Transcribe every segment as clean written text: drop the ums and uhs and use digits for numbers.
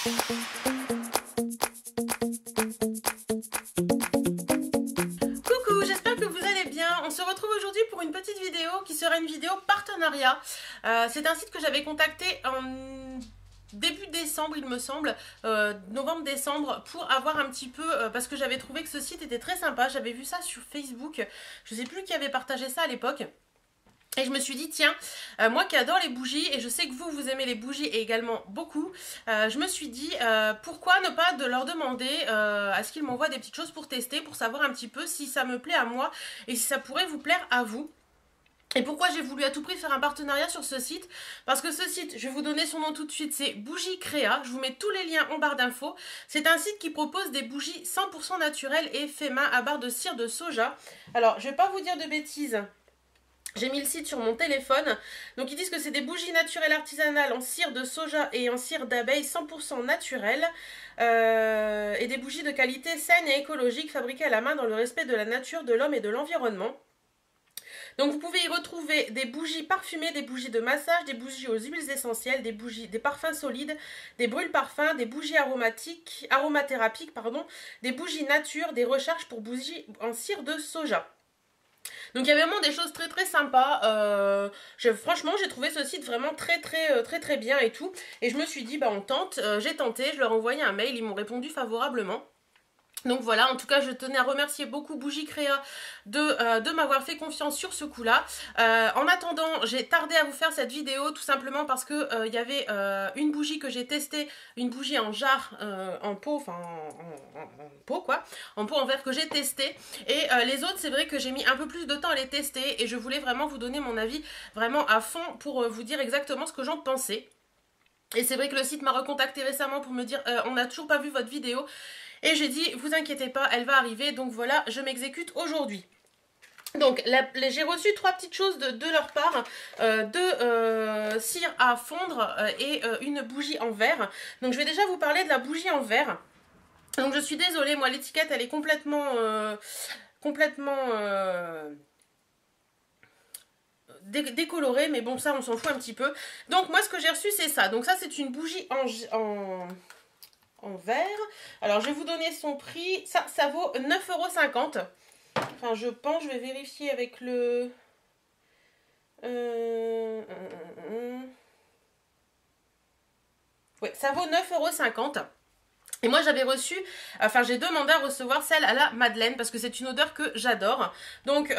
Coucou, j'espère que vous allez bien. On se retrouve aujourd'hui pour une petite vidéo qui sera une vidéo partenariat. C'est un site que j'avais contacté en début décembre, il me semble, novembre-décembre, pour avoir un petit peu, parce que j'avais trouvé que ce site était très sympa. J'avais vu ça sur Facebook, je sais plus qui avait partagé ça à l'époque. Et je me suis dit, tiens, moi qui adore les bougies, et je sais que vous aimez les bougies et également beaucoup, je me suis dit, pourquoi ne pas de leur demander à ce qu'ils m'envoient des petites choses pour tester, pour savoir un petit peu si ça me plaît à moi et si ça pourrait vous plaire à vous. Et pourquoi j'ai voulu à tout prix faire un partenariat sur ce site? Parce que ce site, je vais vous donner son nom tout de suite, c'est Bougie Créa. Je vous mets tous les liens en barre d'infos. C'est un site qui propose des bougies 100% naturelles et fait main à base de cire de soja. Alors, je vais pas vous dire de bêtises. J'ai mis le site sur mon téléphone. Donc ils disent que c'est des bougies naturelles artisanales en cire de soja et en cire d'abeille 100% naturelle. Et des bougies de qualité saine et écologique fabriquées à la main dans le respect de la nature, de l'homme et de l'environnement. Donc vous pouvez y retrouver des bougies parfumées, des bougies de massage, des bougies aux huiles essentielles, des bougies, des parfums solides, des brûle-parfums, des bougies aromathérapiques, des bougies nature, des recharges pour bougies en cire de soja. Donc il y avait vraiment des choses très très sympas. Franchement j'ai trouvé ce site vraiment très bien et tout. Et je me suis dit bah on tente, j'ai tenté, je leur ai envoyé un mail, ils m'ont répondu favorablement. Donc voilà, en tout cas je tenais à remercier beaucoup Bougie Créa de m'avoir fait confiance sur ce coup là. En attendant, j'ai tardé à vous faire cette vidéo tout simplement parce que il y avait une bougie que j'ai testée, une bougie en jarre, en pot, enfin en pot quoi, en pot en verre que j'ai testé. Et les autres c'est vrai que j'ai mis un peu plus de temps à les tester et je voulais vraiment vous donner mon avis vraiment à fond pour vous dire exactement ce que j'en pensais. Et c'est vrai que le site m'a recontacté récemment pour me dire on n'a toujours pas vu votre vidéo. Et j'ai dit, vous inquiétez pas, elle va arriver. Donc voilà, je m'exécute aujourd'hui. Donc j'ai reçu 3 petites choses de leur part, cire à fondre et une bougie en verre. Donc je vais déjà vous parler de la bougie en verre. Donc je suis désolée, moi l'étiquette elle est complètement décolorée, mais bon ça on s'en fout un petit peu. Donc moi ce que j'ai reçu c'est ça. Donc ça c'est une bougie en verre. Alors je vais vous donner son prix. Ça vaut 9,50 €. Enfin je pense, je vais vérifier avec le... Ouais, ça vaut 9,50 €. Et moi j'avais reçu, enfin j'ai demandé à recevoir celle à la madeleine parce que c'est une odeur que j'adore. Donc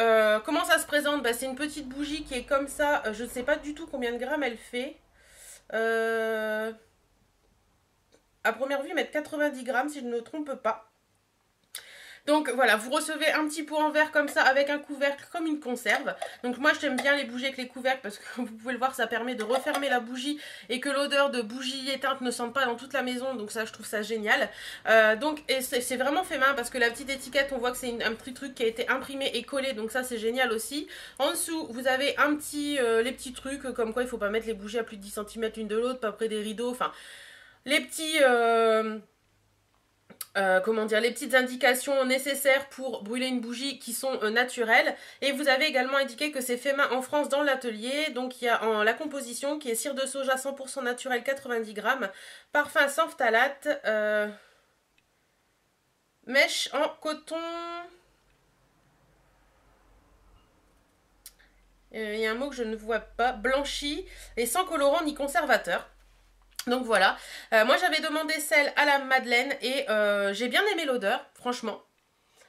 comment ça se présente? Bah, c'est une petite bougie qui est comme ça. Je ne sais pas du tout combien de grammes elle fait. À première vue, ils mettent 90 grammes si je ne me trompe pas. Donc voilà, vous recevez un petit pot en verre comme ça avec un couvercle comme une conserve. Donc moi j'aime bien les bougies avec les couvercles parce que vous pouvez le voir, ça permet de refermer la bougie et que l'odeur de bougie éteinte ne sente pas dans toute la maison. Donc ça je trouve ça génial. Et c'est vraiment fait main parce que la petite étiquette on voit que c'est un petit truc qui a été imprimé et collé. Donc ça c'est génial aussi. En dessous vous avez les petits trucs comme quoi il ne faut pas mettre les bougies à plus de 10 cm l'une de l'autre, pas près des rideaux. Enfin les petits... les petites indications nécessaires pour brûler une bougie qui sont naturelles. Et vous avez également indiqué que c'est fait main en France dans l'atelier. Donc il y a la composition qui est cire de soja 100% naturelle 90 grammes, parfum sans phtalate, mèche en coton. Il y a un mot que je ne vois pas, blanchi et sans colorant ni conservateur. Donc voilà, moi j'avais demandé celle à la madeleine et j'ai bien aimé l'odeur, franchement.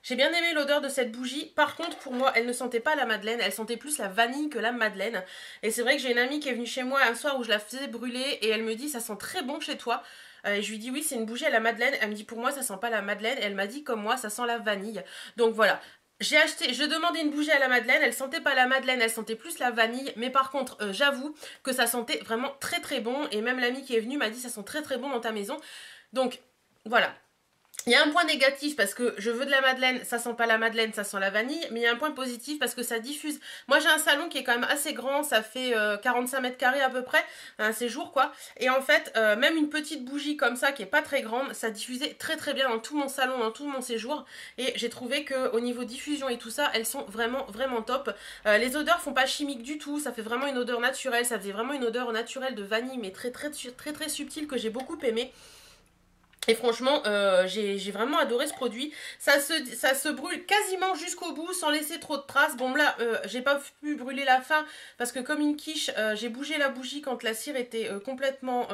J'ai bien aimé l'odeur de cette bougie. Par contre, pour moi, elle ne sentait pas la madeleine, elle sentait plus la vanille que la madeleine. Et c'est vrai que j'ai une amie qui est venue chez moi un soir où je la faisais brûler et elle me dit ça sent très bon chez toi. Et je lui dis oui, c'est une bougie à la madeleine. Elle me dit pour moi ça sent pas la madeleine. Et elle m'a dit comme moi ça sent la vanille. Donc voilà. Je demandais une bougie à la madeleine, elle sentait pas la madeleine, elle sentait plus la vanille, mais par contre, j'avoue que ça sentait vraiment très bon, et même l'amie qui est venue m'a dit ça sent très bon dans ta maison. Donc, voilà. Il y a un point négatif parce que je veux de la madeleine, ça sent pas la madeleine, ça sent la vanille. Mais il y a un point positif parce que ça diffuse. Moi j'ai un salon qui est quand même assez grand, ça fait 45 mètres carrés à peu près, un séjour quoi. Et en fait, même une petite bougie comme ça qui est pas très grande, ça diffusait très bien dans tout mon salon, dans tout mon séjour. Et j'ai trouvé qu'au niveau diffusion et tout ça, elles sont vraiment top. Les odeurs font pas chimique du tout, ça fait vraiment une odeur naturelle, ça faisait vraiment une odeur naturelle de vanille mais très subtile que j'ai beaucoup aimé. Et franchement, j'ai vraiment adoré ce produit. Ça se brûle quasiment jusqu'au bout sans laisser trop de traces. Bon là, j'ai pas pu brûler la fin parce que comme une quiche, j'ai bougé la bougie quand la cire était complètement...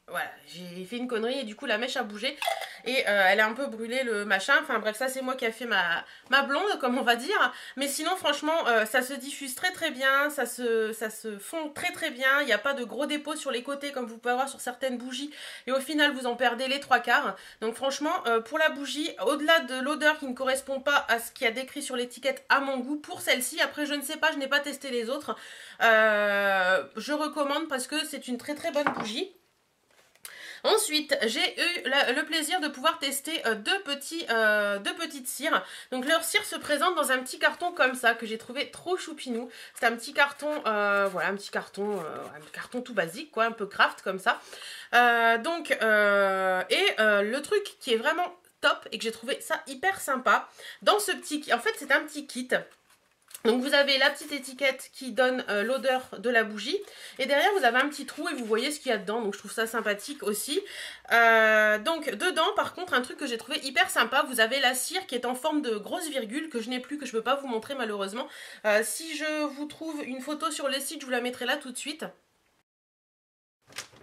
voilà, j'ai fait une connerie et du coup la mèche a bougé et elle a un peu brûlé le machin. Enfin bref, ça c'est moi qui a fait ma blonde, comme on va dire. Mais sinon franchement, ça se diffuse très très bien, ça se fond très très bien. Il n'y a pas de gros dépôts sur les côtés comme vous pouvez avoir sur certaines bougies. Et au final vous en perdez les 3/4. Donc franchement, pour la bougie, au-delà de l'odeur qui ne correspond pas à ce qu'il y a décrit sur l'étiquette à mon goût, pour celle-ci, après je ne sais pas, je n'ai pas testé les autres. Je recommande parce que c'est une très très bonne bougie. Ensuite, j'ai eu le plaisir de pouvoir tester deux petites cires. Donc leur cire se présente dans un petit carton comme ça que j'ai trouvé trop choupinou. C'est un petit carton, voilà, un carton tout basique, quoi, un peu craft comme ça. Le truc qui est vraiment top et que j'ai trouvé ça hyper sympa, dans ce petit, en fait c'est un petit kit. Donc vous avez la petite étiquette qui donne l'odeur de la bougie. Et derrière vous avez un petit trou et vous voyez ce qu'il y a dedans. Donc je trouve ça sympathique aussi. Donc dedans par contre un truc que j'ai trouvé hyper sympa. Vous avez la cire qui est en forme de grosse virgule que je n'ai plus, que je ne peux pas vous montrer malheureusement. Si je vous trouve une photo sur le site, je vous la mettrai là tout de suite.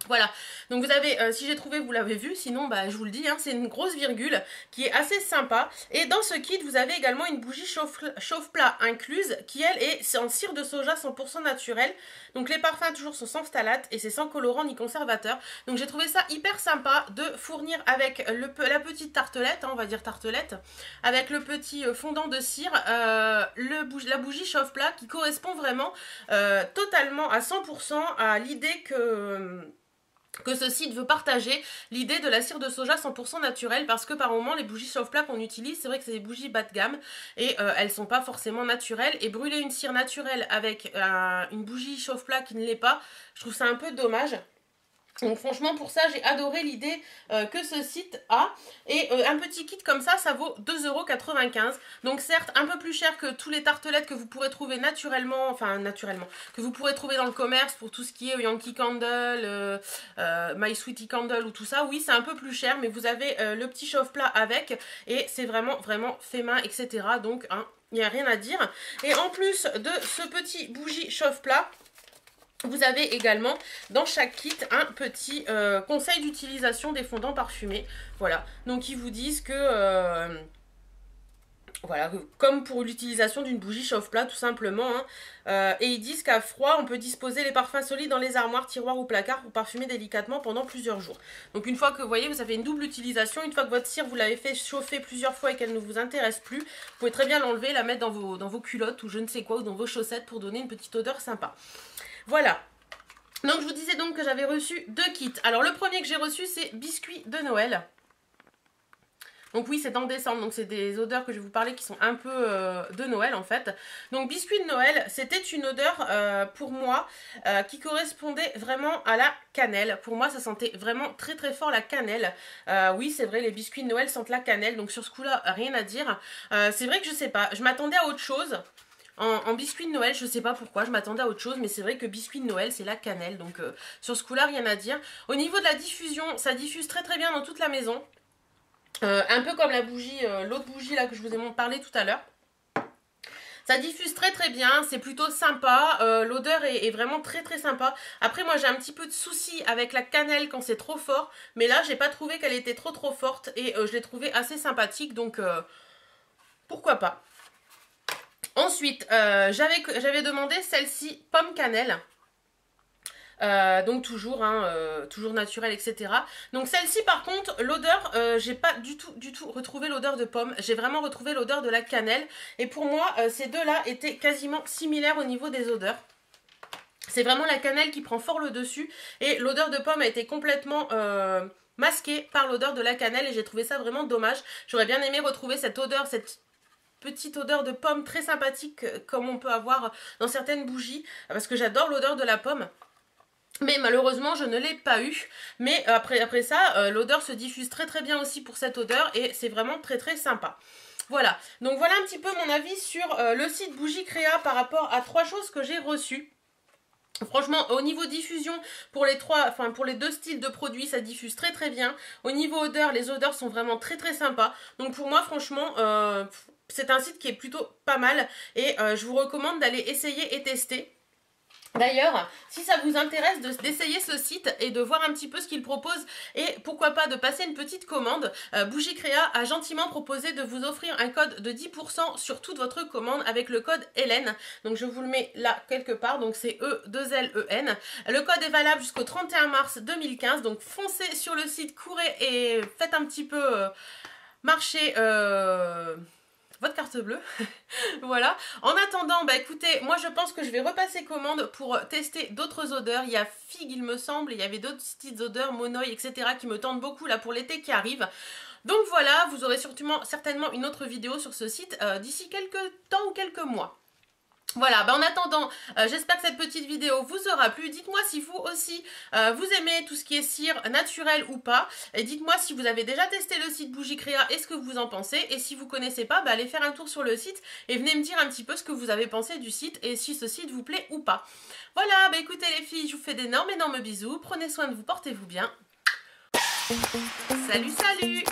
Voilà, donc vous avez, si j'ai trouvé, vous l'avez vu, sinon bah, je vous le dis, hein, c'est une grosse virgule qui est assez sympa. Et dans ce kit, vous avez également une bougie chauffe-plat incluse qui elle est en cire de soja 100% naturel. Donc les parfums toujours sont sans phtalate et c'est sans colorant ni conservateur. Donc j'ai trouvé ça hyper sympa de fournir avec la petite tartelette, hein, on va dire tartelette, avec le petit fondant de cire, la bougie chauffe-plat qui correspond vraiment totalement à 100% à l'idée que ce site veut partager, l'idée de la cire de soja 100% naturelle, parce que par moment les bougies chauffe-plat qu'on utilise, c'est vrai que c'est des bougies bas de gamme et elles sont pas forcément naturelles, et brûler une cire naturelle avec une bougie chauffe-plat qui ne l'est pas, je trouve ça un peu dommage. Donc franchement pour ça j'ai adoré l'idée que ce site a. Et un petit kit comme ça vaut 2,95 €. Donc certes un peu plus cher que tous les tartelettes que vous pourrez trouver naturellement, que vous pourrez trouver dans le commerce pour tout ce qui est Yankee Candle, My Sweetie Candle ou tout ça. Oui c'est un peu plus cher mais vous avez le petit chauffe-plat avec et c'est vraiment vraiment fait main, etc. Donc hein, il n'y a rien à dire. Et en plus de ce petit bougie chauffe-plat, vous avez également dans chaque kit un petit conseil d'utilisation des fondants parfumés. Voilà, donc ils vous disent que, voilà, comme pour l'utilisation d'une bougie chauffe-plat tout simplement. Hein, et ils disent qu'à froid, on peut disposer les parfums solides dans les armoires, tiroirs ou placards pour parfumer délicatement pendant plusieurs jours. Donc une fois que vous voyez, vous avez une double utilisation. Une fois que votre cire, vous l'avez fait chauffer plusieurs fois et qu'elle ne vous intéresse plus, vous pouvez très bien l'enlever, la mettre dans vos culottes ou je ne sais quoi, ou dans vos chaussettes pour donner une petite odeur sympa. Voilà. Donc je vous disais donc que j'avais reçu deux kits. Alors le premier que j'ai reçu c'est biscuits de Noël. Donc oui c'est en décembre, donc c'est des odeurs que je vais vous parler qui sont un peu de Noël en fait. Donc biscuits de Noël, c'était une odeur pour moi qui correspondait vraiment à la cannelle. Pour moi ça sentait vraiment très très fort la cannelle. Oui c'est vrai, les biscuits de Noël sentent la cannelle, donc sur ce coup là rien à dire. C'est vrai que je sais pas, je m'attendais à autre chose. En biscuit de Noël, je sais pas pourquoi, je m'attendais à autre chose, mais c'est vrai que biscuit de Noël, c'est la cannelle, donc sur ce coup-là, rien à dire. Au niveau de la diffusion, ça diffuse très très bien dans toute la maison. Un peu comme la bougie, l'autre bougie là que je vous ai parlé tout à l'heure. Ça diffuse très très bien, c'est plutôt sympa, l'odeur est vraiment très très sympa. Après moi j'ai un petit peu de souci avec la cannelle quand c'est trop fort, mais là j'ai pas trouvé qu'elle était trop forte et je l'ai trouvée assez sympathique, donc pourquoi pas. Ensuite, j'avais demandé celle-ci pomme cannelle. Donc toujours, hein, toujours naturel, etc. Donc celle-ci par contre, l'odeur, j'ai pas du tout retrouvé l'odeur de pomme. J'ai vraiment retrouvé l'odeur de la cannelle. Et pour moi, ces deux-là étaient quasiment similaires au niveau des odeurs. C'est vraiment la cannelle qui prend fort le dessus. Et l'odeur de pomme a été complètement masquée par l'odeur de la cannelle. Et j'ai trouvé ça vraiment dommage. J'aurais bien aimé retrouver cette odeur, cette petite odeur de pomme très sympathique comme on peut avoir dans certaines bougies, parce que j'adore l'odeur de la pomme. Mais malheureusement je ne l'ai pas eu. Mais après ça l'odeur se diffuse très très bien aussi pour cette odeur et c'est vraiment très très sympa. Voilà, donc voilà un petit peu mon avis sur le site Bougie Créa par rapport à trois choses que j'ai reçues. Franchement, au niveau diffusion, pour les deux styles de produits, ça diffuse très très bien. Au niveau odeur, les odeurs sont vraiment très très sympas. Donc pour moi, franchement, c'est un site qui est plutôt pas mal. Et je vous recommande d'aller essayer et tester. D'ailleurs, si ça vous intéresse d'essayer ce site et de voir un petit peu ce qu'il propose et pourquoi pas de passer une petite commande, Bougie Créa a gentiment proposé de vous offrir un code de 10% sur toute votre commande avec le code Hélène. Donc je vous le mets là quelque part, donc c'est E2LEN. Le code est valable jusqu'au 31 mars 2015, donc foncez sur le site, courez et faites un petit peu marcher... votre carte bleue. Voilà. En attendant, bah écoutez, moi je pense que je vais repasser commande pour tester d'autres odeurs. Il y a figue, il me semble, il y avait d'autres petites odeurs, monoï, etc. qui me tentent beaucoup là pour l'été qui arrive. Donc voilà, vous aurez certainement une autre vidéo sur ce site d'ici quelques temps ou quelques mois. Voilà, bah en attendant, j'espère que cette petite vidéo vous aura plu. Dites-moi si vous aussi, vous aimez tout ce qui est cire naturelle ou pas. Et dites-moi si vous avez déjà testé le site Bougie Créa et ce que vous en pensez. Et si vous ne connaissez pas, bah allez faire un tour sur le site et venez me dire un petit peu ce que vous avez pensé du site et si ce site vous plaît ou pas. Voilà, bah écoutez les filles, je vous fais d'énormes bisous. Prenez soin de vous, portez-vous bien. Salut, salut!